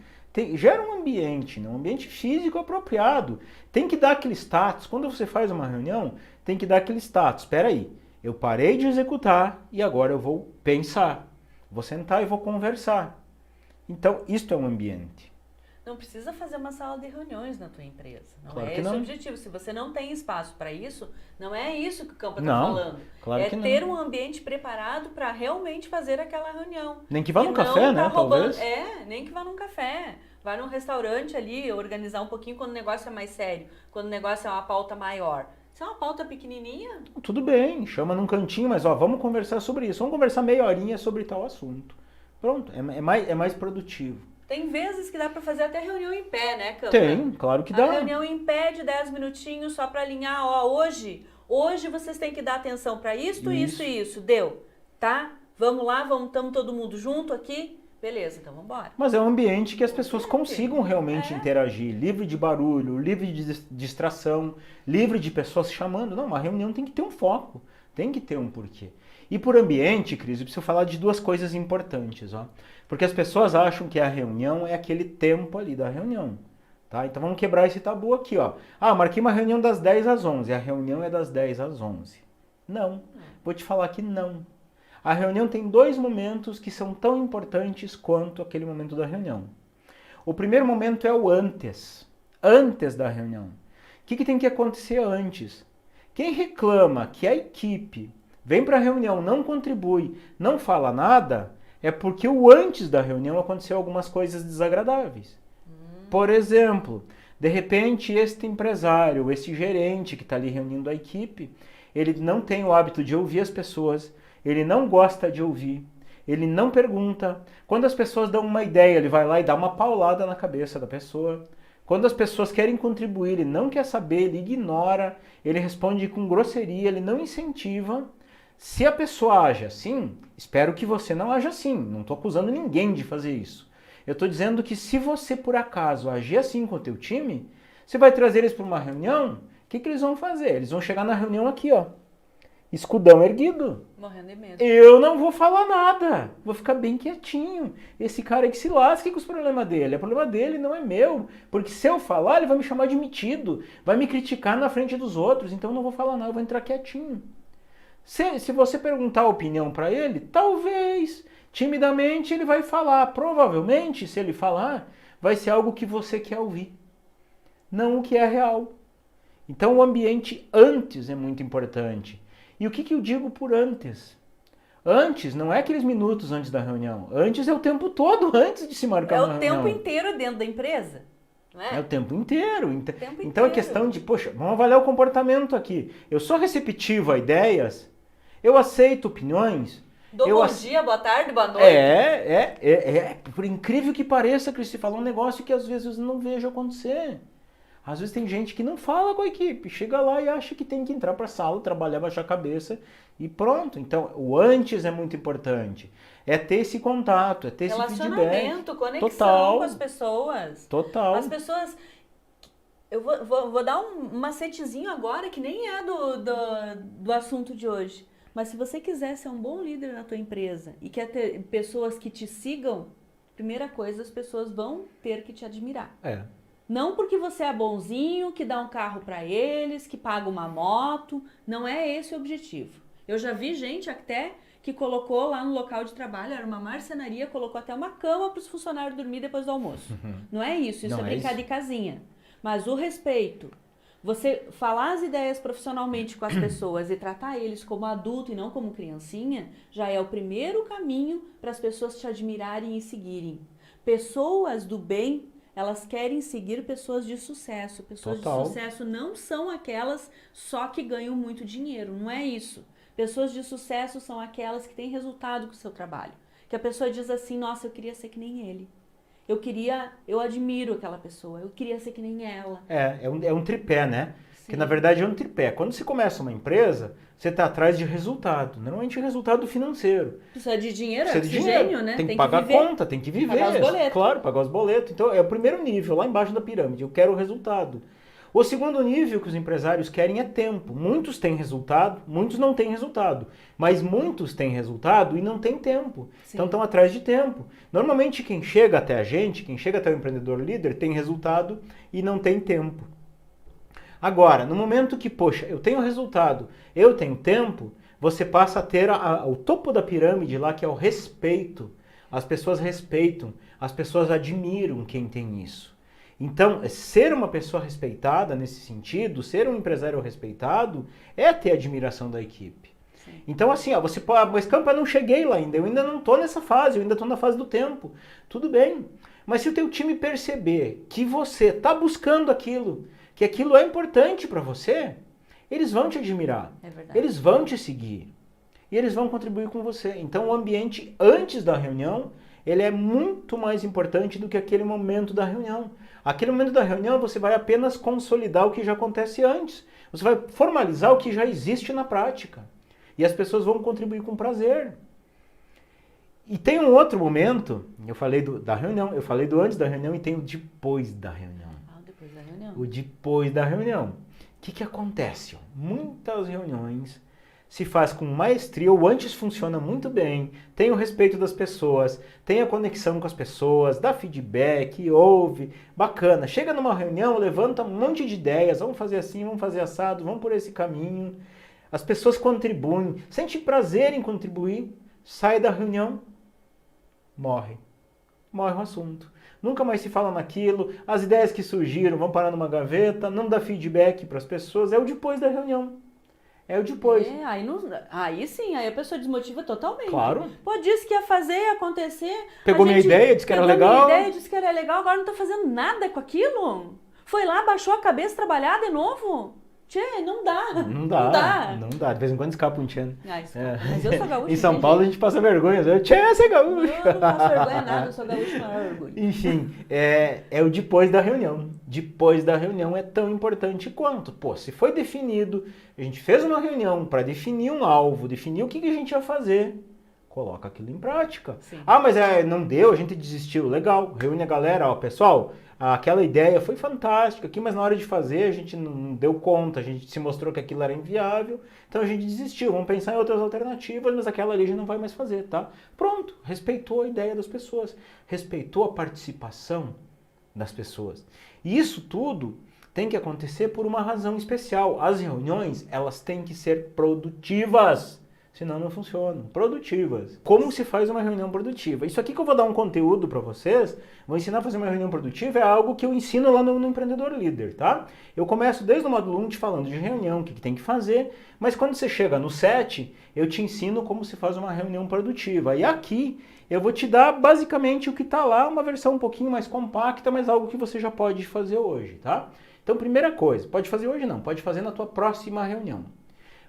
Gera um ambiente, né? Um ambiente físico apropriado. Tem que dar aquele status. Quando você faz uma reunião, tem que dar aquele status. Espera aí, eu parei de executar e agora eu vou pensar. Vou sentar e vou conversar. Então, isto é um ambiente. Não precisa fazer uma sala de reuniões na tua empresa. Não claro é que esse não. o objetivo. Se você não tem espaço para isso, não é isso que o Campa está falando. Claro que não. Ter um ambiente preparado para realmente fazer aquela reunião. Nem que vá num café, né? Talvez. Nem que vá num café. Vai num restaurante ali, organizar um pouquinho quando o negócio é mais sério. Quando o negócio é uma pauta maior. Se é uma pauta pequenininha... Tudo bem, chama num cantinho, mas vamos conversar sobre isso. Vamos conversar meia horinha sobre tal assunto. Pronto, é mais produtivo. Tem vezes que dá para fazer até reunião em pé, né, Campa? Tem, claro que dá. A reunião em pé de 10 minutinhos só para alinhar, hoje vocês têm que dar atenção para isso e isso. Deu, tá? Vamos lá, estamos todo mundo junto aqui? Beleza, então vamos embora. Mas é um ambiente que as pessoas consigam realmente interagir, livre de barulho, livre de distração, livre de pessoas chamando. Não, uma reunião tem que ter um foco, tem que ter um porquê. E por ambiente, Cris, eu preciso falar de duas coisas importantes, ó. Porque as pessoas acham que a reunião é aquele tempo ali da reunião, tá? Então vamos quebrar esse tabu aqui, ó. Marquei uma reunião das 10 às 11, a reunião é das 10 às 11. Não, vou te falar que não. A reunião tem 2 momentos que são tão importantes quanto aquele momento da reunião. O primeiro momento é o antes da reunião. O que tem que acontecer antes? Quem reclama que a equipe vem para a reunião, não contribui, não fala nada, é porque o antes da reunião aconteceu algumas coisas desagradáveis. Por exemplo, de repente este empresário, esse gerente que está ali reunindo a equipe, ele não tem o hábito de ouvir as pessoas, ele não gosta de ouvir, ele não pergunta. Quando as pessoas dão uma ideia, ele vai lá e dá uma paulada na cabeça da pessoa. Quando as pessoas querem contribuir, ele não quer saber, ele ignora, ele responde com grosseria, ele não incentiva. Se a pessoa age assim, espero que você não haja assim. Não estou acusando ninguém de fazer isso. Eu estou dizendo que se você, por acaso, agir assim com o teu time, você vai trazer eles para uma reunião, o que eles vão fazer? Eles vão chegar na reunião aqui, ó. escudão erguido. Morrendo de medo. Eu não vou falar nada, vou ficar bem quietinho. Esse cara aí que se lasque com os problemas dele. O problema dele não é meu, porque se eu falar, ele vai me chamar de metido, vai me criticar na frente dos outros, então eu não vou falar nada, eu vou entrar quietinho. Se você perguntar a opinião para ele, talvez, timidamente ele vai falar. Provavelmente, se ele falar, vai ser algo que você quer ouvir, não o que é real. Então o ambiente antes é muito importante. E o que eu digo por antes? Antes não é aqueles minutos antes da reunião. Antes é o tempo todo antes de se marcar uma reunião. É o tempo inteiro dentro da empresa, não é? É o tempo inteiro. Então inteiro. é questão de, poxa, vamos avaliar o comportamento aqui. Eu sou receptivo a ideias, eu aceito opiniões. Dou bom dia, boa tarde, boa noite. Por incrível que pareça, Cristi, falou um negócio que às vezes eu não vejo acontecer. Às vezes tem gente que não fala com a equipe, chega lá e acha que tem que entrar para a sala, trabalhar, baixar a cabeça e pronto. Então, o antes é muito importante. É ter esse contato, é ter esse feedback. Relacionamento, conexão total, com as pessoas. Total. As pessoas... Eu vou dar um macetezinho agora que nem é do assunto de hoje. Mas se você quiser ser um bom líder na tua empresa e quer ter pessoas que te sigam, primeira coisa, as pessoas vão ter que te admirar. Não porque você é bonzinho, que dá um carro para eles, que paga uma moto. Não é esse o objetivo. Eu já vi gente até que colocou lá no local de trabalho, era uma marcenaria, colocou até uma cama para os funcionários dormir depois do almoço. Não é isso, isso é brincar de casinha. Mas o respeito, você falar as ideias profissionalmente com as pessoas e tratar eles como adulto e não como criancinha, já é o primeiro caminho para as pessoas te admirarem e seguirem. Pessoas do bem, elas querem seguir pessoas de sucesso. Pessoas de sucesso não são aquelas só que ganham muito dinheiro, não é isso. Pessoas de sucesso são aquelas que têm resultado com o seu trabalho. Que a pessoa diz assim, nossa, eu queria ser que nem ele. Eu admiro aquela pessoa, eu queria ser que nem ela. É um tripé, né? Sim. Que na verdade é um tripé. Quando você começa uma empresa, você está atrás de resultado. Normalmente resultado financeiro. Precisa de dinheiro, precisa de dinheiro, gênio, né? Tem que pagar conta, tem que viver. Pagar os boletos. Claro, pagar os boletos. Então é o primeiro nível, lá embaixo da pirâmide. Eu quero o resultado. O segundo nível que os empresários querem é tempo. Muitos têm resultado, muitos não têm resultado. Mas muitos têm resultado e não têm tempo. Sim. Então estão atrás de tempo. Normalmente quem chega até a gente, quem chega até o empreendedor líder, tem resultado e não tem tempo. Agora, no momento que, poxa, eu tenho resultado, eu tenho tempo, você passa a ter o topo da pirâmide lá, que é o respeito. As pessoas respeitam, as pessoas admiram quem tem isso. Então, ser uma pessoa respeitada nesse sentido, ser um empresário respeitado, é ter admiração da equipe. Sim. Então, assim, você pode, mas Campa, eu não cheguei lá ainda, eu ainda não estou nessa fase, eu ainda estou na fase do tempo. Tudo bem, mas se o teu time perceber que você está buscando aquilo, que aquilo é importante para você, eles vão te admirar, eles vão te seguir e eles vão contribuir com você. Então, o ambiente antes da reunião, ele é muito mais importante do que aquele momento da reunião. Aquele momento da reunião você vai apenas consolidar o que já acontece antes. Você vai formalizar o que já existe na prática. E as pessoas vão contribuir com prazer. E tem um outro momento, eu falei da reunião, eu falei do antes da reunião e tem o depois da reunião. Depois da reunião. O depois da reunião. O que acontece? Muitas reuniões se faz com maestria, o antes funciona muito bem, tem o respeito das pessoas, tem a conexão com as pessoas, dá feedback, ouve, bacana. Chega numa reunião, levanta um monte de ideias, vamos fazer assim, vamos fazer assado, vamos por esse caminho. As pessoas contribuem, sente prazer em contribuir, sai da reunião, morre o assunto. Nunca mais se fala naquilo, as ideias que surgiram vão parar numa gaveta, não dá feedback para as pessoas, é o depois da reunião. É o depois. Aí sim, aí a pessoa desmotiva totalmente. Claro. Pô, disse que ia fazer, ia acontecer. Pegou minha ideia, disse que era legal. Disse que era legal, agora não tá fazendo nada com aquilo. Foi lá, baixou a cabeça, trabalhar de novo. Tchê, não dá. Não dá. De vez em quando escapa um tchê. Mas eu sou gaúcho. Em São Paulo a gente passa vergonha. Tchê, você é gaúcho. Eu não passo vergonha nada, eu sou gaúcho, maior orgulho. Enfim, é o depois da reunião. Depois da reunião é tão importante quanto. Pô, se foi definido, a gente fez uma reunião para definir um alvo, definir o que a gente ia fazer. Coloca aquilo em prática. Sim. Mas não deu, a gente desistiu. Legal, reúne a galera, pessoal, aquela ideia foi fantástica aqui, mas na hora de fazer a gente não deu conta, a gente se mostrou que aquilo era inviável, então a gente desistiu, vamos pensar em outras alternativas, mas aquela ali a gente não vai mais fazer, tá? Pronto, respeitou a ideia das pessoas, respeitou a participação das pessoas. E isso tudo tem que acontecer por uma razão especial. As reuniões, elas têm que ser produtivas. Senão não funcionam. Produtivas. Como se faz uma reunião produtiva? Isso aqui que eu vou dar um conteúdo para vocês, vou ensinar a fazer uma reunião produtiva, é algo que eu ensino lá no Empreendedor Líder, tá? Eu começo desde o módulo 1 te falando de reunião, o que tem que fazer, mas quando você chega no 7, eu te ensino como se faz uma reunião produtiva. E aqui eu vou te dar basicamente o que está lá, uma versão um pouquinho mais compacta, mas algo que você já pode fazer hoje, tá? Então, primeira coisa, pode fazer hoje não, pode fazer na tua próxima reunião.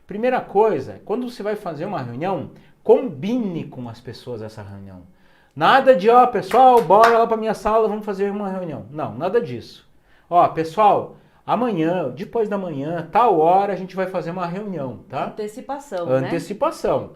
Primeira coisa, quando você vai fazer uma reunião, combine com as pessoas essa reunião. Nada de, ó, pessoal, bora lá para minha sala, vamos fazer uma reunião. Não, nada disso. Ó, pessoal, amanhã, depois da manhã, tal hora, a gente vai fazer uma reunião, tá? Antecipação, Antecipação.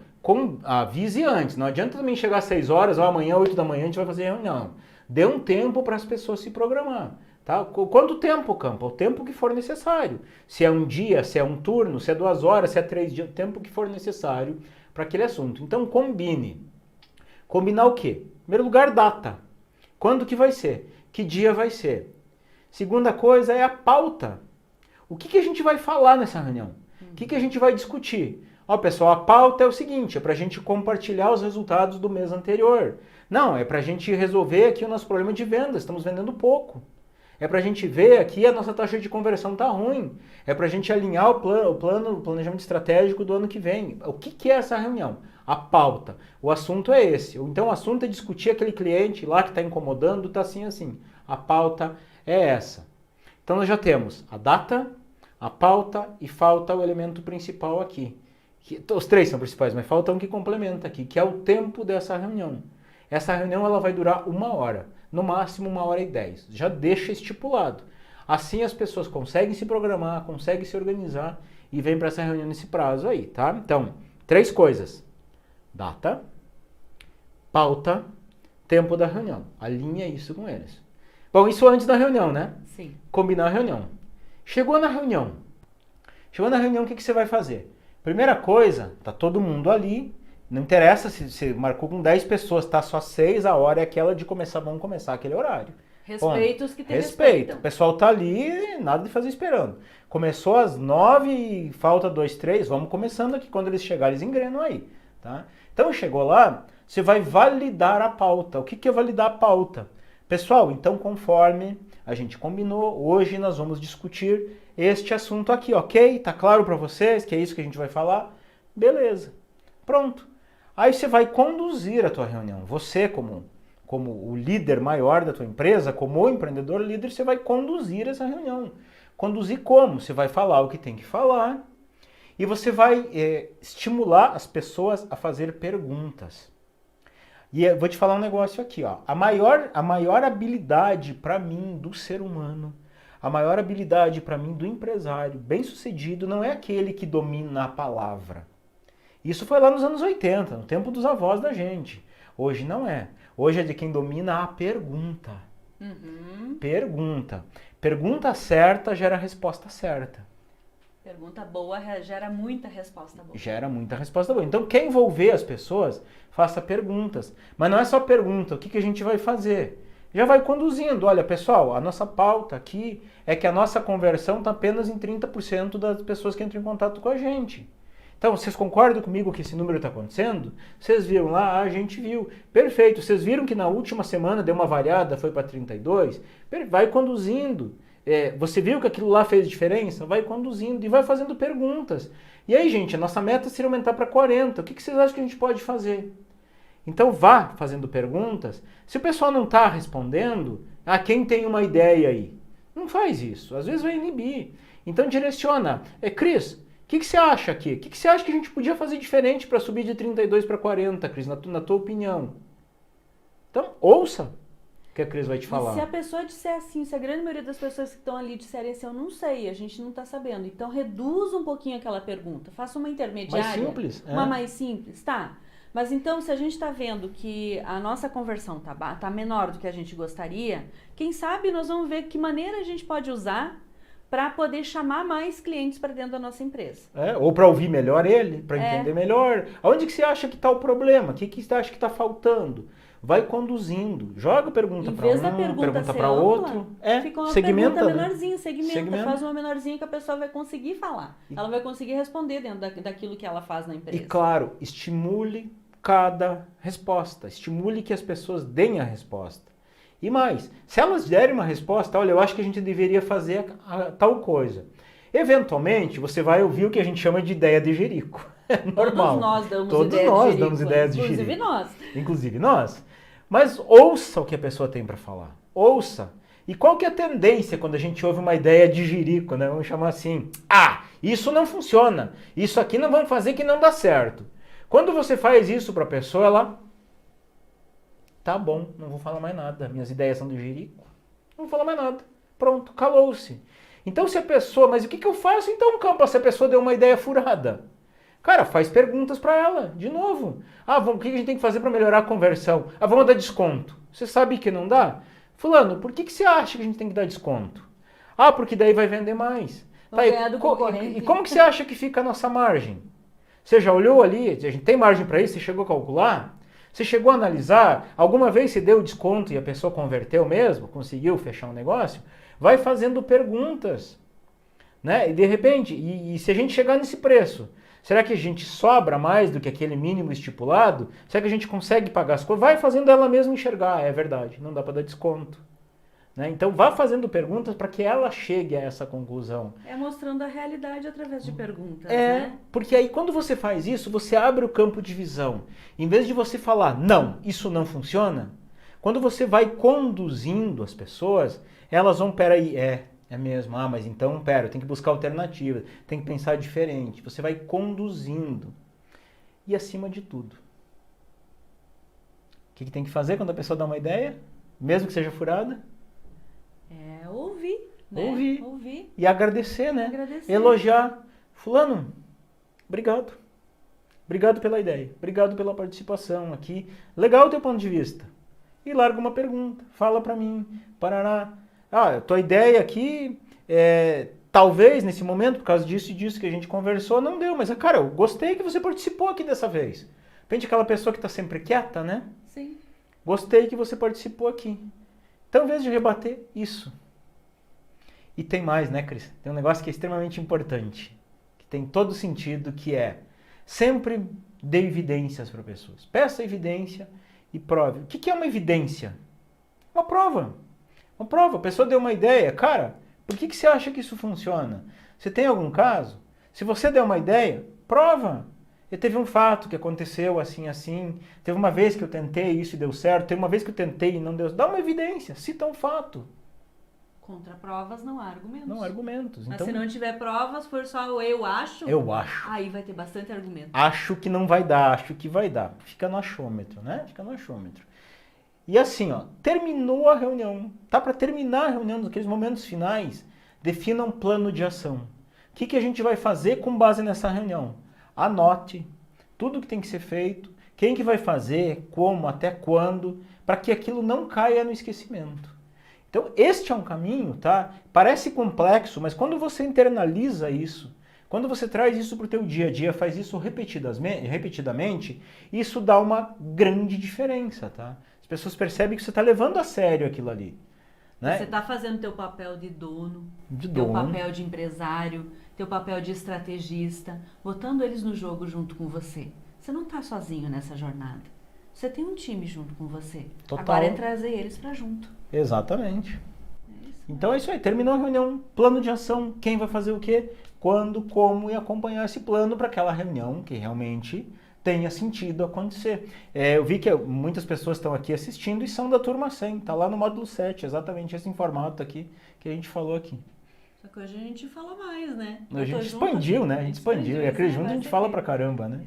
Avise antes, não adianta também chegar às 6 horas, ou amanhã, 8 da manhã, a gente vai fazer reunião. Dê um tempo para as pessoas se programar. Tá? Quanto tempo, Campo? O tempo que for necessário. Se é um dia, se é um turno, se é 2 horas, se é 3 dias, o tempo que for necessário para aquele assunto. Então, combine. Combinar o quê? Em primeiro lugar, data. Quando que vai ser? Que dia vai ser? Segunda coisa é a pauta. O que a gente vai falar nessa reunião? O que a gente vai discutir? Ó, pessoal, a pauta é o seguinte, é para a gente compartilhar os resultados do mês anterior. Não, é para a gente resolver aqui o nosso problema de vendas, estamos vendendo pouco. É para a gente ver aqui a nossa taxa de conversão está ruim. É para a gente alinhar o planejamento estratégico do ano que vem. O que é essa reunião? A pauta. O assunto é esse. Então o assunto é discutir aquele cliente lá que está incomodando, está assim, assim. A pauta é essa. Então nós já temos a data, a pauta e falta o elemento principal aqui. Os 3 são principais, mas falta um que complementa aqui, que é o tempo dessa reunião. Essa reunião ela vai durar 1 hora. No máximo 1h10. Já deixa estipulado. Assim as pessoas conseguem se programar, conseguem se organizar e vêm para essa reunião nesse prazo aí, tá? Então, 3 coisas. Data, pauta, tempo da reunião. Alinha isso com eles. Bom, isso antes da reunião, né? Sim. Combinar a reunião. Chegou na reunião. O que você vai fazer? Primeira coisa, tá todo mundo ali. Não interessa se você marcou com 10 pessoas, tá só 6, a hora é aquela de começar, vamos começar aquele horário. Respeito os que te Respeito. respeitam. O pessoal tá ali, nada de fazer esperando. Começou às 9 e falta 2, 3, vamos começando aqui. Quando eles chegarem, eles engrenam aí. Tá? Então chegou lá, você vai validar a pauta. O que é validar a pauta? Pessoal, então conforme a gente combinou, hoje nós vamos discutir este assunto aqui, ok? Tá claro para vocês que é isso que a gente vai falar? Beleza. Pronto. Aí você vai conduzir a tua reunião. Você, como o líder maior da tua empresa, como o empreendedor líder, você vai conduzir essa reunião. Conduzir como? Você vai falar o que tem que falar e você vai estimular as pessoas a fazer perguntas. E eu vou te falar um negócio aqui, ó. A maior habilidade para mim do ser humano, a maior habilidade para mim do empresário bem-sucedido não é aquele que domina a palavra. Isso foi lá nos anos 80, no tempo dos avós da gente. Hoje não é. Hoje é de quem domina a pergunta. Pergunta. Pergunta certa gera resposta certa. Pergunta boa gera muita resposta boa. Gera muita resposta boa. Então, quer envolver as pessoas, faça perguntas. Mas não é só pergunta, o que a gente vai fazer? Já vai conduzindo. Olha, pessoal, a nossa pauta aqui é que a nossa conversão está apenas em 30% das pessoas que entram em contato com a gente. Então, vocês concordam comigo que esse número está acontecendo? Vocês viram lá? A gente viu. Perfeito. Vocês viram que na última semana deu uma variada, foi para 32? Vai conduzindo. Você viu que aquilo lá fez diferença? Vai conduzindo e vai fazendo perguntas. E aí, gente, a nossa meta seria aumentar para 40. O que vocês acham que a gente pode fazer? Então, vá fazendo perguntas. Se o pessoal não está respondendo, quem tem uma ideia aí? Não faz isso. Às vezes vai inibir. Então, direciona. Cris, o que você acha aqui? O que você acha que a gente podia fazer diferente para subir de 32 para 40, Cris, na tua opinião? Então, ouça o que a Cris vai te falar. E se a pessoa disser assim, se a grande maioria das pessoas que estão ali disserem assim, eu não sei, a gente não está sabendo. Então, reduz um pouquinho aquela pergunta. Faça uma intermediária. Mais simples. Uma mais simples, tá? Mas então, se a gente está vendo que a nossa conversão tá menor do que a gente gostaria, quem sabe nós vamos ver que maneira a gente pode usar para poder chamar mais clientes para dentro da nossa empresa. Ou para ouvir melhor ele, para entender melhor. Aonde que você acha que está o problema? O que você acha que está faltando? Vai conduzindo, joga pergunta para pergunta para outro. Fica uma segmenta, pergunta menorzinha, segmenta. Faz uma menorzinha que a pessoa vai conseguir falar. Ela vai conseguir responder dentro daquilo que ela faz na empresa. E claro, estimule cada resposta, estimule que as pessoas deem a resposta. E mais, se elas derem uma resposta, olha, eu acho que a gente deveria fazer tal coisa. Eventualmente, você vai ouvir o que a gente chama de ideia de Jerico. É normal. Todos nós damos ideias de Jerico. Inclusive nós. Inclusive nós. Mas ouça o que a pessoa tem para falar. Ouça. E qual que é a tendência quando a gente ouve uma ideia de Jerico, né? Vamos chamar assim. Isso não funciona. Isso aqui não vamos fazer que não dá certo. Quando você faz isso para a pessoa, ela... Tá bom, não vou falar mais nada. Minhas ideias são de Jerico. Não vou falar mais nada. Pronto, calou-se. Então se a pessoa... Mas o que eu faço então, Campa, se a pessoa deu uma ideia furada? Cara, faz perguntas para ela, de novo. O que a gente tem que fazer para melhorar a conversão? Vamos dar desconto. Você sabe que não dá? Fulano, por que você acha que a gente tem que dar desconto? Porque daí vai vender mais. Tá, e como que você acha que fica a nossa margem? Você já olhou ali? A gente tem margem para isso? Você chegou a calcular? Você chegou a analisar? Alguma vez você deu desconto e a pessoa converteu mesmo? Conseguiu fechar um negócio? Vai fazendo perguntas. Né? E de repente, e se a gente chegar nesse preço, será que a gente sobra mais do que aquele mínimo estipulado? Será que a gente consegue pagar as coisas? Vai fazendo ela mesma enxergar, é verdade, não dá para dar desconto. Né? Então vá fazendo perguntas para que ela chegue a essa conclusão. É mostrando a realidade através de perguntas, né? Porque aí quando você faz isso, você abre o campo de visão. Em vez de você falar, não, isso não funciona, quando você vai conduzindo as pessoas, elas vão, peraí, é mesmo, mas então, eu tenho que buscar alternativas, tenho que pensar diferente. Você vai conduzindo. E acima de tudo, o que tem que fazer quando a pessoa dá uma ideia? Mesmo que seja furada? Ouvir, né? Ouvir. E agradecer, né? Agradecer. Elogiar. Fulano, obrigado. Obrigado pela ideia. Obrigado pela participação aqui. Legal o teu ponto de vista. E larga uma pergunta. Fala pra mim. Parará. Tua ideia aqui, talvez nesse momento, por causa disso e disso que a gente conversou, não deu. Mas, cara, eu gostei que você participou aqui dessa vez. De repente, aquela pessoa que está sempre quieta, né? Sim. Gostei que você participou aqui. Então, em vez de rebater, isso. E tem mais, né, Cris? Tem um negócio que é extremamente importante, que tem todo sentido, que é sempre dê evidências para pessoas. Peça evidência e prove. O que é uma evidência? Uma prova. Uma prova. A pessoa deu uma ideia. Cara, por que você acha que isso funciona? Você tem algum caso? Se você deu uma ideia, prova. Teve um fato que aconteceu assim, assim. Teve uma vez que eu tentei isso e deu certo. Teve uma vez que eu tentei e não deu certo. Dá uma evidência. Cita um fato. Contra provas não há argumentos. Não há argumentos. Mas então, se não tiver provas, for só o eu acho. Eu acho. Aí vai ter bastante argumento. Acho que não vai dar, acho que vai dar. Fica no achômetro, né? Fica no achômetro. E assim, terminou a reunião. Tá para terminar a reunião, naqueles momentos finais, defina um plano de ação. O que a gente vai fazer com base nessa reunião? Anote tudo que tem que ser feito, quem que vai fazer, como, até quando, para que aquilo não caia no esquecimento. Então, este é um caminho, tá? Parece complexo, mas quando você internaliza isso, quando você traz isso para o teu dia a dia, faz isso repetidamente, isso dá uma grande diferença, tá? As pessoas percebem que você está levando a sério aquilo ali. Né? Você está fazendo teu papel de dono, teu papel de empresário, teu papel de estrategista, botando eles no jogo junto com você. Você não está sozinho nessa jornada. Você tem um time junto com você. Total. Agora é trazer eles para junto. Exatamente. Então é isso aí. Terminou a reunião, plano de ação, quem vai fazer o quê, quando, como e acompanhar esse plano para aquela reunião que realmente tenha sentido acontecer. Eu vi que muitas pessoas estão aqui assistindo e são da turma 100. Está lá no módulo 7, exatamente esse formato aqui que a gente falou aqui. Só que hoje a gente fala mais, né? A gente expandiu, né? A gente expandiu. E aquele junto a gente fala pra caramba, né?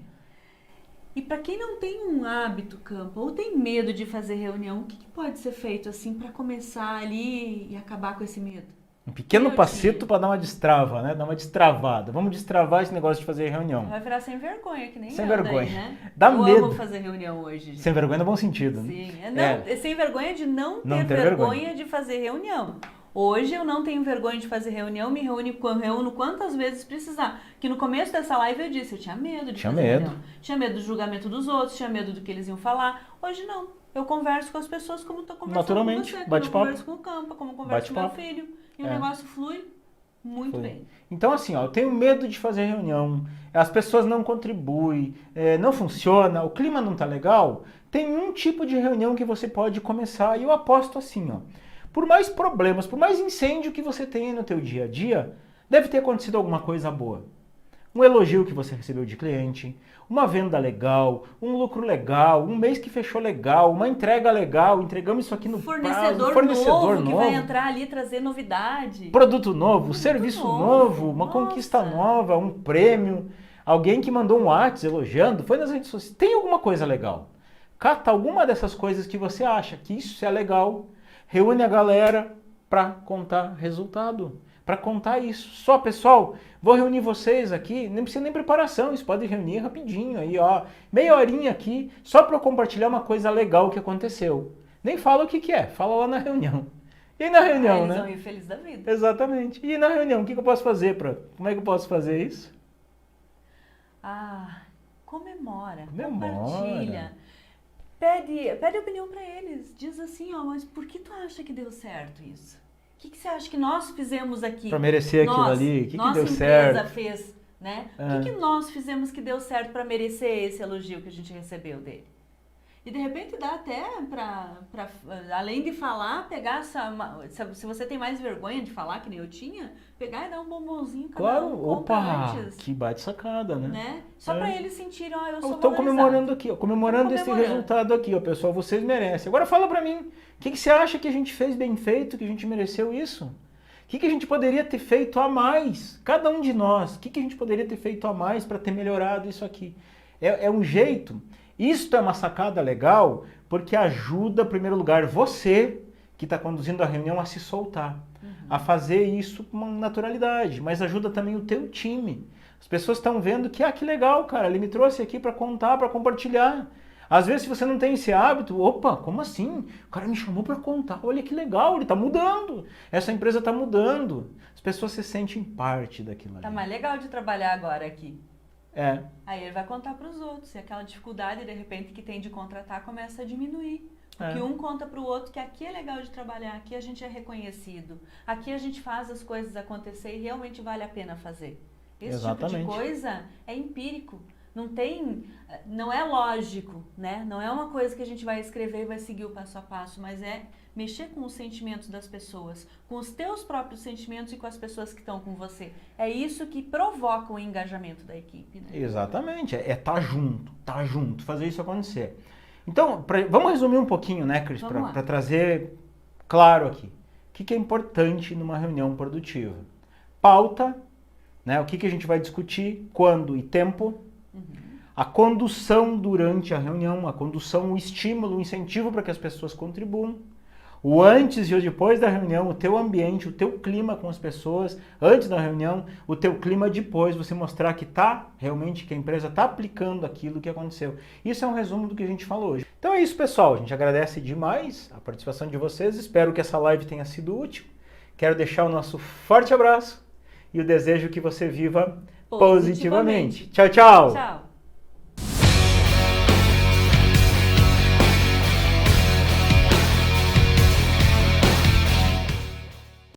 E para quem não tem um hábito, Campo, ou tem medo de fazer reunião, o que pode ser feito assim para começar ali e acabar com esse medo? Um pequeno Eu passito tinha. para dar uma destrava, né? Dar uma destravada. Vamos destravar esse negócio de fazer reunião. Vai virar sem vergonha, que nem Sem eu vergonha. daí, né? Dá eu medo. amo fazer reunião hoje, gente. Sem vergonha no bom sentido. Né? Sim, É. sem vergonha de não Não ter ter vergonha de fazer reunião. Hoje eu não tenho vergonha de fazer reunião, me reúno quantas vezes precisar. Que no começo dessa live eu disse, eu tinha medo de fazer reunião. Tinha medo do julgamento dos outros, tinha medo do que eles iam falar. Hoje não. Eu converso com as pessoas como estou conversando Naturalmente, com você. bate-papo. Eu converso com o Campa, como eu converso com meu Bate-papo. filho. E o negócio flui muito bem. Então, assim, ó, eu tenho medo de fazer reunião, as pessoas não contribuem, não funciona, o clima não tá legal. Tem um tipo de reunião que você pode começar, e eu aposto assim, ó, por mais problemas, por mais incêndio que você tenha no teu dia a dia, deve ter acontecido alguma coisa boa. Um elogio que você recebeu de cliente, uma venda legal, um lucro legal, um mês que fechou legal, uma entrega legal, entregamos isso aqui no prazo, fornecedor novo que vai entrar ali trazer novidade. Produto novo, serviço novo, uma conquista nova, um prêmio, alguém que mandou um WhatsApp elogiando, foi nas redes sociais. Tem alguma coisa legal. Cata alguma dessas coisas que você acha que isso é legal, reúne a galera para contar resultado. Para contar isso. Só, pessoal, vou reunir vocês aqui, nem precisa nem preparação, vocês podem reunir rapidinho aí, ó, meia horinha aqui, só para eu compartilhar uma coisa legal que aconteceu. Nem fala o que é, fala lá na reunião. E aí na reunião, eles né? vão ir felizes da vida. Exatamente. E na reunião, o que eu posso fazer como é que eu posso fazer isso? Comemora. Compartilha. Pede opinião para eles. Diz assim, ó, mas por que tu acha que deu certo isso? O que você acha que nós fizemos aqui? Para merecer aquilo ali, o que deu certo? Nossa empresa fez, né? O que nós fizemos que deu certo para merecer esse elogio que a gente recebeu dele? E de repente dá até para, além de falar, pegar se você tem mais vergonha de falar, que nem eu tinha, pegar e dar um bombonzinho cada um, opa, antes, que bate sacada, né? Só para eles sentirem, ó, eu sou Estou comemorando valorizado. aqui, ó, comemorando esse resultado aqui, ó, pessoal, vocês merecem. Agora fala para mim, o que você acha que a gente fez bem feito, que a gente mereceu isso? O que a gente poderia ter feito a mais? Cada um de nós, o que a gente poderia ter feito a mais para ter melhorado isso aqui? É um jeito. Isto é uma sacada legal porque ajuda, em primeiro lugar, você que está conduzindo a reunião a se soltar, a fazer isso com uma naturalidade, mas ajuda também o teu time. As pessoas estão vendo que legal, cara, ele me trouxe aqui para contar, para compartilhar. Às vezes, se você não tem esse hábito, opa, como assim? O cara me chamou para contar, olha que legal, ele está mudando, essa empresa está mudando. As pessoas se sentem parte daquilo ali. Tá mais legal de trabalhar agora aqui. Aí ele vai contar para os outros. E aquela dificuldade, de repente, que tem de contratar começa a diminuir. Porque um conta para o outro que aqui é legal de trabalhar, aqui a gente é reconhecido, aqui a gente faz as coisas acontecer e realmente vale a pena fazer. Esse tipo de coisa é empírico. Não é lógico, né? Não é uma coisa que a gente vai escrever e vai seguir o passo a passo, mas é mexer com os sentimentos das pessoas, com os teus próprios sentimentos e com as pessoas que estão com você. É isso que provoca o engajamento da equipe, né? Exatamente, tá junto, fazer isso acontecer. Então, vamos resumir um pouquinho, né, Cris, para trazer claro aqui. O que é importante numa reunião produtiva? Pauta, né, o que a gente vai discutir, quando e tempo, a condução durante a reunião, a condução, o estímulo, o incentivo para que as pessoas contribuam, o antes e o depois da reunião, o teu ambiente, o teu clima com as pessoas, antes da reunião, o teu clima depois, você mostrar que realmente que a empresa está aplicando aquilo que aconteceu. Isso é um resumo do que a gente falou hoje. Então é isso, pessoal. A gente agradece demais a participação de vocês. Espero que essa live tenha sido útil. Quero deixar o nosso forte abraço e o desejo que você viva positivamente. Tchau, tchau! Tchau!